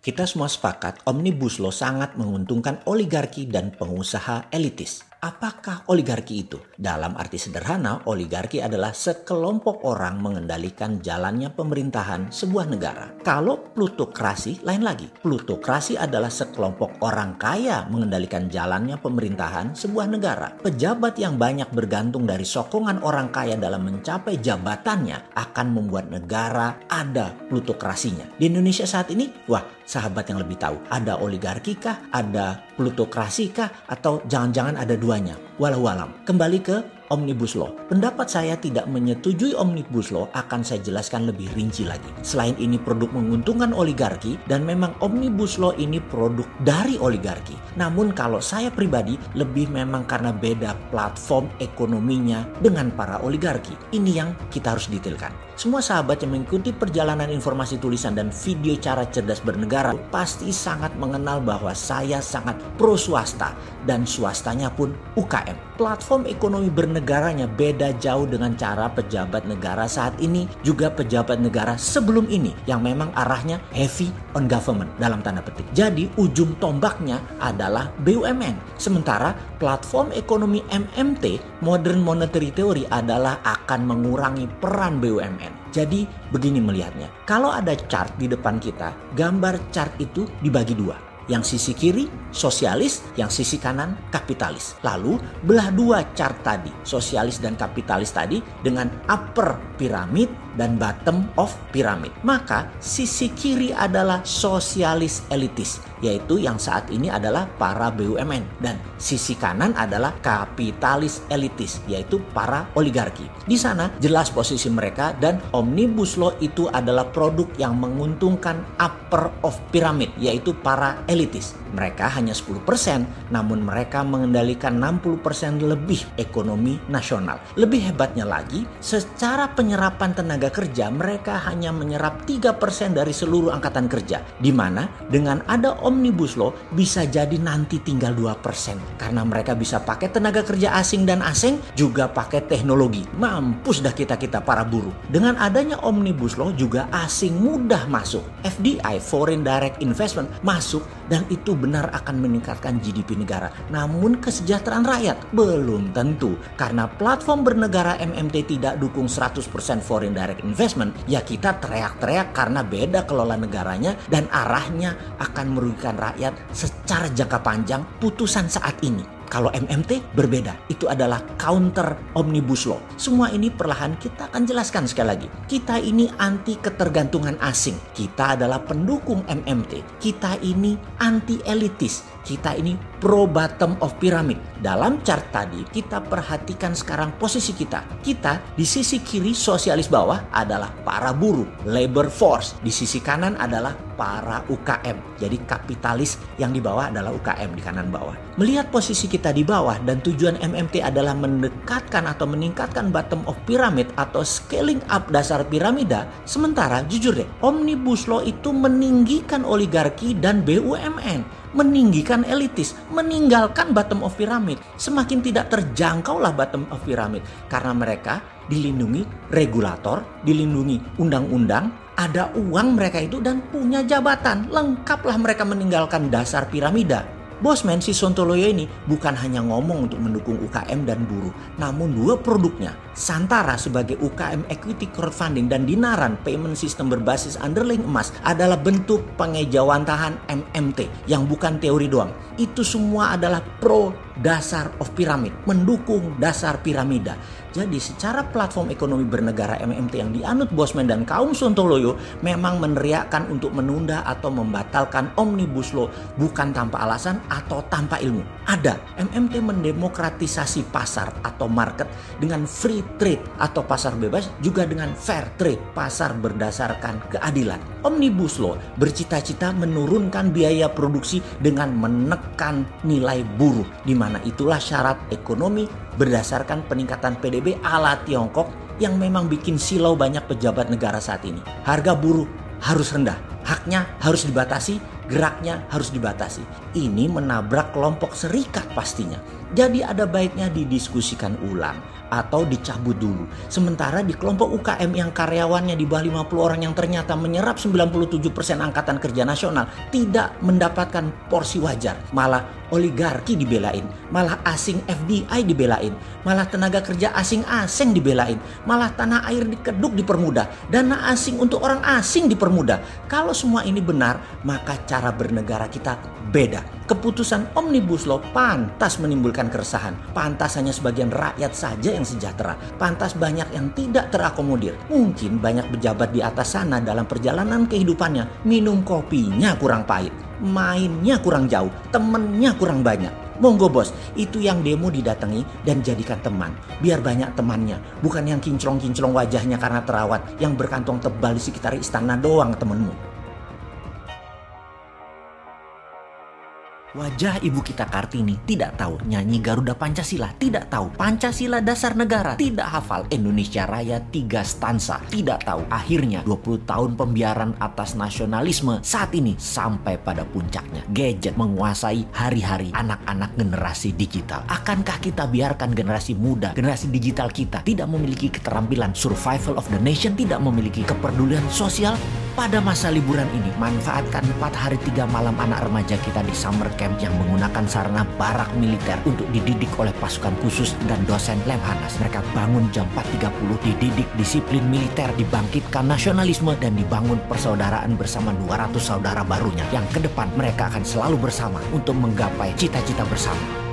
Kita semua sepakat Omnibus Law sangat menguntungkan oligarki dan pengusaha elitis. Apakah oligarki itu? Dalam arti sederhana, oligarki adalah sekelompok orang mengendalikan jalannya pemerintahan sebuah negara. Kalau plutokrasi, lain lagi. Plutokrasi adalah sekelompok orang kaya mengendalikan jalannya pemerintahan sebuah negara. Pejabat yang banyak bergantung dari sokongan orang kaya dalam mencapai jabatannya akan membuat negara ada plutokrasinya. Di Indonesia saat ini, sahabat yang lebih tahu, ada oligarki kah, ada plutokrasi kah, atau jangan-jangan ada duanya? Walau alam. Kembali ke Omnibus Law. Pendapat saya tidak menyetujui Omnibus Law akan saya jelaskan lebih rinci lagi. Selain ini produk menguntungkan oligarki dan memang Omnibus Law ini produk dari oligarki. Namun kalau saya pribadi lebih memang karena beda platform ekonominya dengan para oligarki. Ini yang kita harus detailkan. Semua sahabat yang mengikuti perjalanan informasi tulisan dan video cara cerdas bernegara pasti sangat mengenal bahwa saya sangat pro swasta dan swastanya pun UKM. Platform ekonomi bernegaranya beda jauh dengan cara pejabat negara saat ini, juga pejabat negara sebelum ini yang memang arahnya heavy on government dalam tanda petik. Jadi ujung tombaknya adalah BUMN. Sementara platform ekonomi MMT, Modern Monetary Theory, adalah akan mengurangi peran BUMN. Jadi begini melihatnya. Kalau ada chart di depan kita, gambar chart itu dibagi dua. Yang sisi kiri sosialis, yang sisi kanan kapitalis. Lalu belah dua chart tadi, sosialis dan kapitalis tadi dengan upper piramid dan bottom of pyramid. Maka sisi kiri adalah sosialis elitis, yaitu yang saat ini adalah para BUMN. Dan sisi kanan adalah kapitalis elitis, yaitu para oligarki. Di sana jelas posisi mereka, dan Omnibus Law itu adalah produk yang menguntungkan upper of pyramid, yaitu para elitis. Mereka hanya 10%, namun mereka mengendalikan 60% lebih ekonomi nasional. Lebih hebatnya lagi, secara penyerapan tenaga kerja, mereka hanya menyerap 3% dari seluruh angkatan kerja. Di mana dengan ada Omnibus Law bisa jadi nanti tinggal 2%. Karena mereka bisa pakai tenaga kerja asing dan asing, juga pakai teknologi. Mampus dah kita para buruh. Dengan adanya Omnibus Law juga asing mudah masuk. FDI, Foreign Direct Investment, masuk, dan itu benar akan meningkatkan GDP negara. Namun kesejahteraan rakyat belum tentu. Karena platform bernegara MMT tidak dukung 100% foreign direct investment, ya kita teriak-teriak karena beda kelola negaranya dan arahnya akan merugikan rakyat secara jangka panjang. Putusan saat ini, kalau MMT berbeda, itu adalah counter Omnibus Law. Semua ini perlahan kita akan jelaskan sekali lagi. Kita ini anti ketergantungan asing. Kita adalah pendukung MMT. Kita ini anti elitis. Kita ini pro bottom of pyramid. Dalam chart tadi kita perhatikan sekarang posisi kita. Kita di sisi kiri sosialis bawah adalah para buruh, labor force. Di sisi kanan adalah para UKM. Jadi kapitalis yang di bawah adalah UKM di kanan bawah. Melihat posisi kita di bawah dan tujuan MMT adalah mendekatkan atau meningkatkan bottom of pyramid atau scaling up dasar piramida. Sementara jujur deh, Omnibus Law itu meninggikan oligarki dan BUMN. Meninggikan elitis, meninggalkan bottom of pyramid. Semakin tidak terjangkaulah bottom of pyramid karena mereka dilindungi regulator, dilindungi undang-undang, ada uang mereka itu dan punya jabatan. Lengkaplah mereka meninggalkan dasar piramida. Bosman si Sontoloyo ini bukan hanya ngomong untuk mendukung UKM dan buruh, namun dua produknya, Santara sebagai UKM equity crowdfunding dan Dinaran payment system berbasis underlying emas, adalah bentuk pengejawantahan MMT yang bukan teori doang. Itu semua adalah pro dasar of pyramid, mendukung dasar piramida. Jadi secara platform ekonomi bernegara MMT yang dianut Bosman dan kaum Sontoloyo memang meneriakkan untuk menunda atau membatalkan Omnibus Law bukan tanpa alasan atau tanpa ilmu. Ada, MMT mendemokratisasi pasar atau market dengan free trade atau pasar bebas, juga dengan fair trade, pasar berdasarkan keadilan. Omnibus Law bercita-cita menurunkan biaya produksi dengan menekan nilai buruh, di mana itulah syarat ekonomi berdasarkan peningkatan PDB ala Tiongkok yang memang bikin silau banyak pejabat negara saat ini. Harga buruh harus rendah, haknya harus dibatasi, geraknya harus dibatasi. Ini menabrak kelompok serikat pastinya. Jadi ada baiknya didiskusikan ulang atau dicabut dulu. Sementara di kelompok UKM yang karyawannya di bawah 50 orang yang ternyata menyerap 97% angkatan kerja nasional tidak mendapatkan porsi wajar. Malah oligarki dibelain, malah asing FDI dibelain, malah tenaga kerja asing-asing dibelain, malah tanah air dikeduk dipermudah, dana asing untuk orang asing dipermudah. Kalau semua ini benar, maka cara bernegara kita beda. Keputusan Omnibus Law pantas menimbulkan keresahan. Pantas hanya sebagian rakyat saja yang sejahtera. Pantas banyak yang tidak terakomodir. Mungkin banyak pejabat di atas sana dalam perjalanan kehidupannya minum kopinya kurang pahit, mainnya kurang jauh, temennya kurang banyak. Monggo bos, itu yang demo didatangi dan jadikan teman. Biar banyak temannya, bukan yang kinclong-kinclong wajahnya karena terawat, yang berkantong tebal di sekitar istana doang temenmu. Wajah ibu kita Kartini tidak tahu nyanyi Garuda Pancasila, tidak tahu Pancasila dasar negara, tidak hafal Indonesia Raya 3 stansa, tidak tahu akhirnya 20 tahun pembiaran atas nasionalisme saat ini sampai pada puncaknya. Gadget menguasai hari-hari anak-anak generasi digital. Akankah kita biarkan generasi muda, generasi digital kita tidak memiliki keterampilan survival of the nation, tidak memiliki kepedulian sosial? Pada masa liburan ini, manfaatkan 4 hari 3 malam anak remaja kita di summer camp yang menggunakan sarana barak militer untuk dididik oleh pasukan khusus dan dosen Lemhanas. Mereka bangun jam 4.30, dididik disiplin militer, dibangkitkan nasionalisme, dan dibangun persaudaraan bersama 200 saudara barunya yang ke depan mereka akan selalu bersama untuk menggapai cita-cita bersama.